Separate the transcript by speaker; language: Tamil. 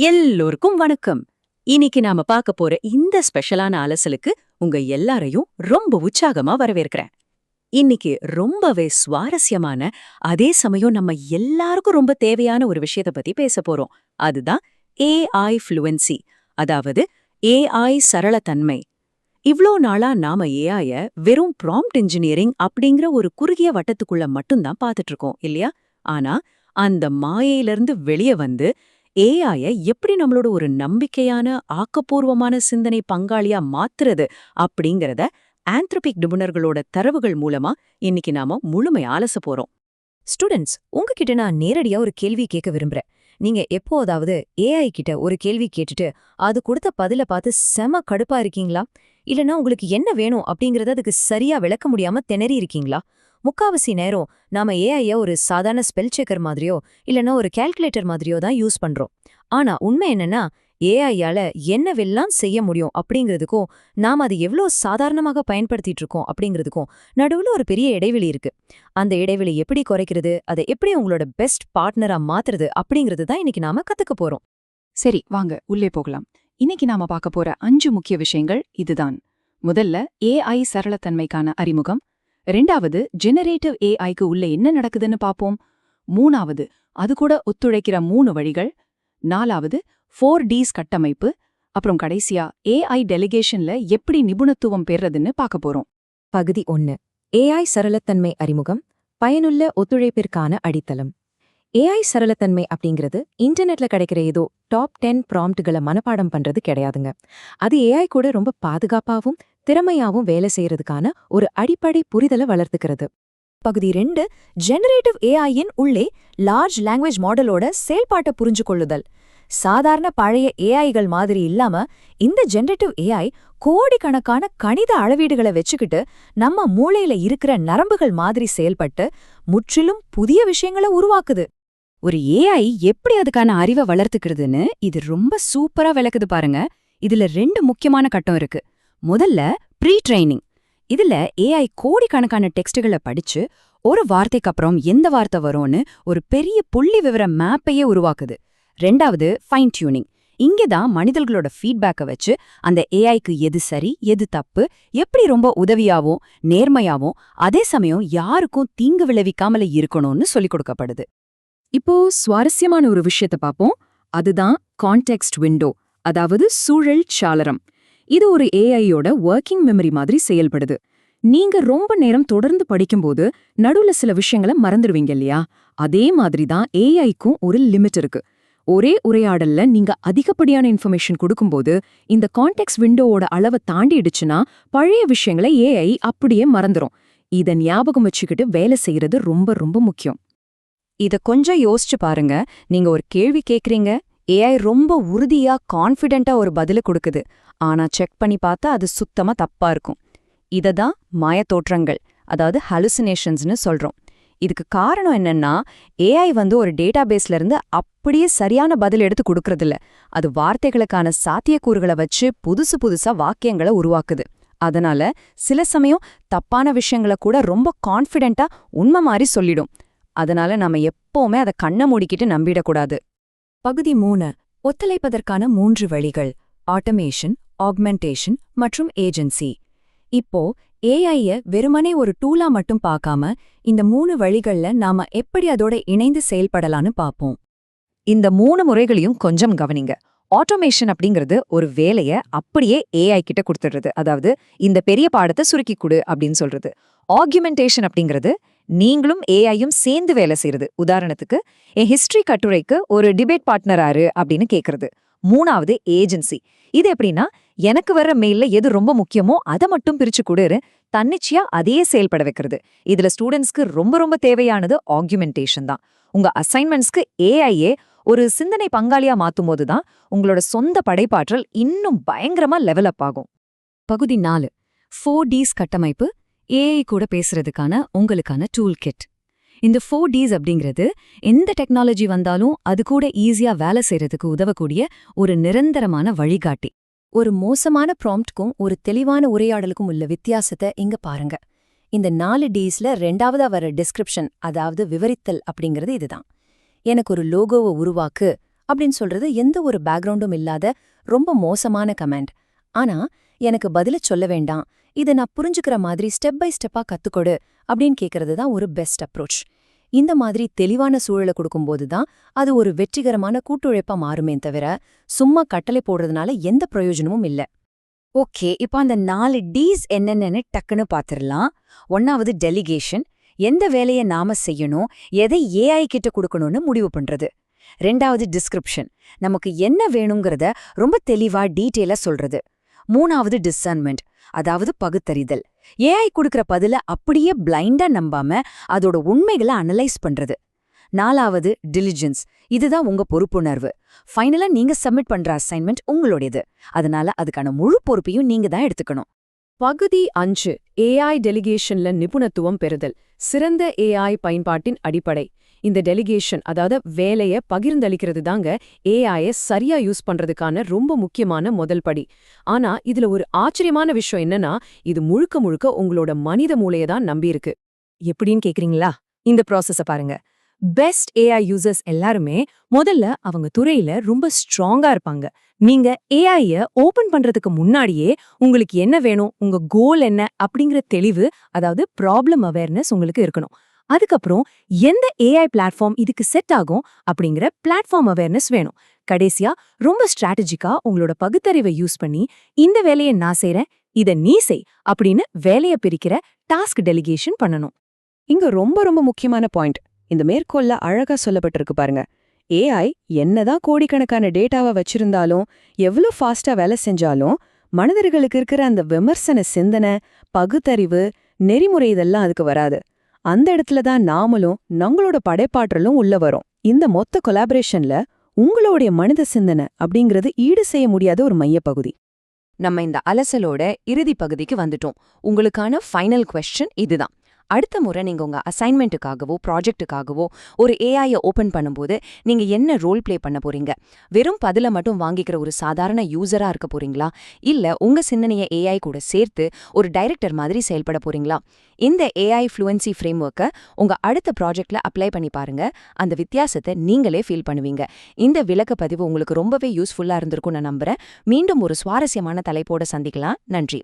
Speaker 1: எல்லோருக்கும் வணக்கம். இன்னைக்கு நாம பார்க்க போற இந்த ஸ்பெஷலான அலசலுக்கு உங்க எல்லாரையும் ரொம்ப உற்சாகமா வரவேற்கிறேன். இன்னைக்கு ரொம்பவே சுவாரஸ்யமான, அதே சமயம் நம்ம எல்லாருக்கும் ரொம்ப தேவையான ஒரு விஷயத்தை பத்தி பேச போறோம். அதுதான் ஏஐ ஃப்ளூவன்சி, அதாவது ஏஐ சரளத்தன்மை. இவ்ளோ நாளா நாம ஏஐய வெறும் ப்ராம்ப்ட் இன்ஜினியரிங் அப்படிங்கிற ஒரு குறுகிய வட்டத்துக்குள்ள மட்டும்தான் பார்த்துட்டு இருக்கோம் இல்லையா? ஆனா அந்த மாயையிலிருந்து வெளியே வந்து ஏஐய எப்படி நம்மளோட ஒரு நம்பிக்கையான, ஆக்கப்பூர்வமான சிந்தனை பங்காளியா மாத்துறது அப்படிங்கறத ஆந்த்ரோபிக் நிபுணர்களோட தரவுகள் மூலமா இன்னைக்கு நாம முழுமையா அலச போறோம்.
Speaker 2: ஸ்டூடெண்ட்ஸ், உங்ககிட்ட நான் நேரடியா ஒரு கேள்வி கேட்க விரும்புறேன். நீங்க எப்போதாவது ஏஐ கிட்ட ஒரு கேள்வி கேட்டுட்டு அது கொடுத்த பதில பார்த்து செம கடுப்பா இருக்கீங்களா? இல்லனா உங்களுக்கு என்ன வேணும் அப்படிங்கறத அதுக்கு சரியா விளக்க முடியாம திணறி இருக்கீங்களா? முக்காவாசி நேரம் நாம ஏஐய ஒரு சாதாரண ஸ்பெல் செக்கர் மாதிரியோ இல்லனா ஒரு கால்குலேட்டர் மாதிரியோ தான் யூஸ் பண்றோம். ஆனா உண்மை என்னன்னா, ஏஐயால என்னவெல்லாம் செய்ய முடியும் அப்படிங்கிறதுக்கும் நாம அதை எவ்வளோ சாதாரணமாக பயன்படுத்திட்டு இருக்கோம் அப்படிங்கிறதுக்கும் நடுவுல ஒரு பெரிய இடைவெளி இருக்கு. அந்த இடைவெளி எப்படி குறைக்கிறது, அதை எப்படி உங்களோட பெஸ்ட் பார்ட்னரா மாத்துறது அப்படிங்கிறது தான் இன்னைக்கு நாம கத்துக்க போறோம்.
Speaker 3: சரி, வாங்க உள்ளே போகலாம். இன்னைக்கு நாம பார்க்க போற 5 முக்கிய விஷயங்கள் இதுதான். முதல்ல ஏஐ சரளத்தன்மைக்கான அறிமுகம். 2வது ஜெனரேட்டிவ் ஏஐக்கு உள்ள என்ன நடக்குதுன்னு பாப்போம். 3வது அது கூட ஒத்துழைக்கிற 3 வழிகள். 4வது 4Ds கட்டமைப்பு. அப்புறம் கடைசியா ஏஐ டெலிகேஷன்ல எப்படி நிபுணத்துவம் பெறதுன்னு பார்க்க போறோம்.
Speaker 2: பகுதி 1. ஏஐ சரளத்தன்மை அறிமுகம், பயனுள்ள ஒத்துழைப்பிற்கான அடித்தளம். ஏஐ சரளத்தன்மை அப்படிங்கிறது இன்டர்நெட்ல கிடைக்கிற ஏதோ டாப் 10 ப்ராம்ப்ட்களை மனப்பாடம் பண்றது கிடையாதுங்க. அது ஏஐ கூட ரொம்ப பாதுகாப்பாவும் திறமையாவும் வேலை செய்யறதுக்கான ஒரு அடிப்படை புரிதலை வளர்த்துக்கிறது. பகுதி 2. ஜெனரேட்டிவ் ஏஐயின் உள்ளே லார்ஜ் லாங்குவேஜ் மாடலோட செயல்பாட்டை புரிஞ்சு கொள்ளுதல். சாதாரண பழைய ஏஐகள் மாதிரி இல்லாம இந்த ஜெனரேட்டிவ் ஏஐ கோடிக்கணக்கான கணித அளவீடுகளை வச்சுக்கிட்டு நம்ம மூளையில இருக்கிற நரம்புகள் மாதிரி செயல்பட்டு முற்றிலும் புதிய விஷயங்களை உருவாக்குது.
Speaker 1: ஒரு ஏஐ எப்படி அதுக்கான அறிவை வளர்த்துக்கிறதுன்னு இது ரொம்ப சூப்பரா விளக்குது பாருங்க. இதுல 2 முக்கியமான கட்டம் இருக்கு. முதல்ல ப்ரீ ட்ரைனிங். இதுல ஏஐ கோடிக்கணக்கான டெக்ஸ்டுகளை படிச்சு ஒரு வார்த்தைக்கு அப்புறம் எந்த வார்த்தை வரும்னு ஒரு பெரிய புள்ளி விவர மேப்பையே உருவாக்குது. 2வது ஃபைன் டியூனிங். இங்கதான் மனிதர்களோட ஃபீட்பேக்கை வச்சு அந்த ஏஐக்கு எது சரி எது தப்பு, எப்படி ரொம்ப உதவியாவும் நேர்மையாவும் அதே சமயம் யாருக்கும் தீங்கு விளைவிக்காமல இருக்கணும்னு சொல்லிக் கொடுக்கப்படுது. இப்போ சுவாரஸ்யமான ஒரு விஷயத்த பாப்போம். அதுதான் கான்டெக்ஸ்ட் விண்டோ, அதாவது சூழல் சாளரம். இது ஒரு ஏஐயோட ஒர்க்கிங் மெமரி மாதிரி செயல்படுது. நீங்க ரொம்ப நேரம் தொடர்ந்து படிக்கும்போது நடுவுல சில விஷயங்களை மறந்துடுவீங்க இல்லையா? அதே மாதிரி தான் ஏஐக்கும் ஒரு லிமிட் இருக்கு. ஒரே உரையாடல்ல நீங்க அதிகப்படியான இன்ஃபர்மேஷன் கொடுக்கும்போது இந்த கான்டெக்ஸ்ட் விண்டோவோட அளவை தாண்டிடுச்சுன்னா பழைய விஷயங்களை ஏஐ அப்படியே மறந்துடும். இதை ஞாபகம் வச்சுக்கிட்டு வேலை செய்யறது ரொம்ப ரொம்ப முக்கியம்.
Speaker 2: இத கொஞ்சம் யோசிச்சு பாருங்க. நீங்க ஒரு கேள்வி கேக்குறீங்க, ஏஐ ரொம்ப உறுதியா கான்ஃபிடென்ட்டா ஒரு பதில கொடுக்குது. ஆனா செக் பண்ணி பார்த்தா அது சுத்தமா தப்பா இருக்கும். இததான் மாயத்தோற்றங்கள், அதாவது ஹலுசினேஷன்ஸ்னு சொல்றோம். இதுக்கு காரணம் என்னன்னா, ஏஐ ஒரு டேட்டாபேஸ்ல இருந்து அப்படியே சரியான பதில் எடுத்து கொடுக்கறதில்ல. அது வார்த்தைகளுக்கான சாத்தியக்கூறுகளை வச்சு புதுசு புதுசா வாக்கியங்களை உருவாக்குது. அதனால சில சமயம் தப்பான விஷயங்களை கூட ரொம்ப கான்ஃபிடென்ட்டா உண்மை மாதிரி சொல்லிடும். அதனால நாம எப்பவுமே அதை கண்ணை மூடிக்கிட்டு நம்பிடக்கூடாது. பகுதி 3. ஒத்துழைப்பதற்கான 3 வழிகள்: ஆட்டோமேஷன், ஆக்மெண்டேஷன் மற்றும் ஏஜென்சி. இப்போ ஏஐய வெறுமனே ஒரு டூலா மட்டும் பார்க்காம இந்த 3 வழிகள்ல நாம எப்படி அதோட இணைந்து செயல்படலான்னு பார்ப்போம்.
Speaker 1: இந்த 3 முறைகளையும் கொஞ்சம் கவனிங்க. ஆட்டோமேஷன் அப்படிங்கிறது ஒரு வேலையை அப்படியே ஏஐ கிட்ட கொடுத்துடுறது, அதாவது இந்த பெரிய பாடத்தை சுருக்கி கொடு அப்படின்னு சொல்றது. ஆக்யூமெண்டேஷன் அப்படிங்கிறது நீங்களும் ஏஐயும் சேர்ந்து வேலை செய்யறது. உதாரணத்துக்கு, என் ஹிஸ்டரி கட்டுரைக்கு ஒரு டிபேட் பார்ட்னராரு அப்படின்னு கேட்கறது. 3வது ஏஜென்சி. இது எப்படின்னா, எனக்கு வர்ற மெயில்ல எது ரொம்ப முக்கியமோ அதை மட்டும் பிரிச்சு கொடுரு, தன்னிச்சையா அதையே செயல்பட வைக்கிறது. இதுல ஸ்டூடெண்ட்ஸ்க்கு ரொம்ப ரொம்ப தேவையானது ஆக்யூமெண்டேஷன் தான். உங்க அசைன்மெண்ட்ஸ்க்கு ஏஐயே ஒரு சிந்தனை பங்காளியா மாத்தும் போதுதான் உங்களோட சொந்த படைப்பாற்றல் இன்னும் பயங்கரமா லெவல் அப் ஆகும்.
Speaker 2: பகுதி 4. 4Ds கட்டமைப்பு, ஏஐ கூட பேசுறதுக்கான உங்களுக்கான டூல் கிட். இந்த 4Ds அப்படிங்கிறது எந்த டெக்னாலஜி வந்தாலும் அது கூட ஈஸியா வேலை செய்யறதுக்கு உதவக்கூடிய ஒரு நிரந்தரமான வழிகாட்டி. ஒரு மோசமான ப்ராம்ப்ட்க்கும் ஒரு தெளிவான உரையாடலுக்கும் உள்ள வித்தியாசத்தை இங்க பாருங்க. இந்த 4Dsல 2வதா வர டிஸ்கிரிப்ஷன், அதாவது விவரித்தல் அப்படிங்கிறது இதுதான். எனக்கு ஒரு லோகோவை உருவாக்கு அப்படின்னு சொல்றது எந்த ஒரு பேக்ரவுண்டும் இல்லாத ரொம்ப மோசமான கமெண்ட். ஆனா எனக்கு பதில சொல்ல வேண்டாம், இதை நான் புரிஞ்சுக்கிற மாதிரி ஸ்டெப் பை ஸ்டெப்பா கத்துக்கொடு அப்படின்னு கேட்கறது தான் ஒரு பெஸ்ட் அப்ரோச். இந்த மாதிரி தெளிவான சூழலை கொடுக்கும்போது தான் அது ஒரு வெற்றிகரமான கூட்டுழைப்பா மாறுமே தவிர சும்மா கட்டளை போடுறதுனால எந்த பிரயோஜனமும் இல்ல.
Speaker 1: ஓகே, இப்போ அந்த 4 Ds என்னென்னு டக்குன்னு பாத்துரலாம். 1வது டெலிகேஷன், எந்த வேலையை நாம செய்யணும், எதை ஏஐ கிட்ட கொடுக்கணும்னு முடிவு பண்றது. 2வது டிஸ்கிரிப்ஷன், நமக்கு என்ன வேணுங்கிறத ரொம்ப தெளிவா டீட்டெயிலா சொல்றது. 3வது டிசர்ன்மெண்ட், அதாவது பகுத்தறிதல், ஏஐ கொடுக்கற பதில அப்படியே பிளைண்டா நம்பாம அதோட உண்மைகளை அனலைஸ் பண்றது. 4வது டிலிஜென்ஸ், இதுதான் உங்க பொறுப்புணர்வு. ஃபைனலா நீங்க சப்மிட் பண்ற அசைன்மெண்ட் உங்களுடையது, அதனால அதுக்கான முழு பொறுப்பையும் நீங்க தான் எடுத்துக்கணும்.
Speaker 3: பகுதி 5, ஏஐ டெலிகேஷன்ல நிபுணத்துவம் பெறுதல், சிறந்த ஏஐ பயன்பாட்டின் அடிப்படை. இந்த டெலிகேஷன், அதாவது வேலைய பகிர்ந்தளிக்கிறது தாங்க ஏஐயை சரியா யூஸ் பண்றதுக்கான ரொம்ப முக்கியமான முதல் படி. ஆனா இதுல ஒரு ஆச்சரியமான விஷயம் என்னன்னா, இது முழுக்க முழுக்க உங்களோட மனித மூளையை தான் நம்பியிருக்கு. எப்படின்னு கேக்குறீங்களா? இந்த ப்ராசஸ பாருங்க. பெஸ்ட் ஏஐ யூசர்ஸ் எல்லாருமே முதல்ல அவங்க துறையில ரொம்ப ஸ்ட்ராங்கா இருப்பாங்க. நீங்க ஏஐய ஓபன் பண்றதுக்கு முன்னாடியே உங்களுக்கு என்ன வேணும், உங்க கோல் என்ன அப்படிங்கிற தெளிவு, அதாவது ப்ராப்ளம் அவேர்னஸ் உங்களுக்கு இருக்கணும். அதுக்கப்புறம் எந்த ஏஐ பிளாட்ஃபார்ம் இதுக்கு செட் ஆகும் அப்படிங்கிற பிளாட்ஃபார்ம் அவேர்னஸ் வேணும். கடைசியா ரொம்ப ஸ்ட்ராட்டஜிக்கா உங்களோட பகுத்தறிவை யூஸ் பண்ணி இந்த வேலையை நான் செய்றேன், இத நீ செய் அப்படின்னு வேலையை பிரிக்கிற டாஸ்க் டெலிகேஷன் பண்ணணும்.
Speaker 2: இங்க ரொம்ப ரொம்ப முக்கியமான பாயிண்ட், இந்த மேற்கோள்ல அழகா சொல்லப்பட்டிருக்கு பாருங்க. ஏஐ என்னதான் கோடிக்கணக்கான டேட்டாவை வச்சிருந்தாலும், எவ்வளவு ஃபாஸ்டா வேலை செஞ்சாலும், மனிதர்களுக்கு இருக்கிற அந்த விமர்சன சிந்தனை, பகுத்தறிவு, நெறிமுறை இதெல்லாம் அதுக்கு வராது. அந்த இடத்துல தான் நாமளும் நம்மளோட படைப்பாற்றலும் உள்ள வரும். இந்த மொத்த கொலாபரேஷன்ல உங்களுடைய மனித சிந்தனை அப்படிங்கிறது ஈடு செய்ய முடியாத ஒரு மையப்பகுதி.
Speaker 1: நம்ம இந்த அலசலோட இறுதி பகுதிக்கு வந்துட்டோம். உங்களுக்கான ஃபைனல் கொஸ்டின் இதுதான். அடுத்த முறை நீங்க உங்க அசைன்மெண்ட்டுக்காகவோ ப்ராஜெக்ட்டுக்காகவோ ஒரு ஏஐயை ஓபன் பண்ணும்போது நீங்க என்ன ரோல் பிளே பண்ண போறீங்க? வெறும் பதில மட்டும் வாங்கிக்கிற ஒரு சாதாரண யூசரா இருக்க போறீங்களா, இல்ல உங்க சிந்தனையை ஏஐ கூட சேர்த்து ஒரு டைரக்டர் மாதிரி செயல்பட போறீங்களா? இந்த ஏஐ ஃப்ளூயன்சி ஃப்ரேம்வொர்க்கை உங்க அடுத்த ப்ராஜெக்ட்ல அப்ளை பண்ணி பாருங்க. அந்த வித்தியாசத்தை நீங்களே ஃபீல் பண்ணுவீங்க. இந்த விளக்க பதிவு உங்களுக்கு ரொம்பவே யூஸ்ஃபுல்லா இருந்திருக்கும் நான் நம்புறேன். மீண்டும் ஒரு சுவாரஸ்யமான தலைப்போட சந்திக்கலாம். நன்றி.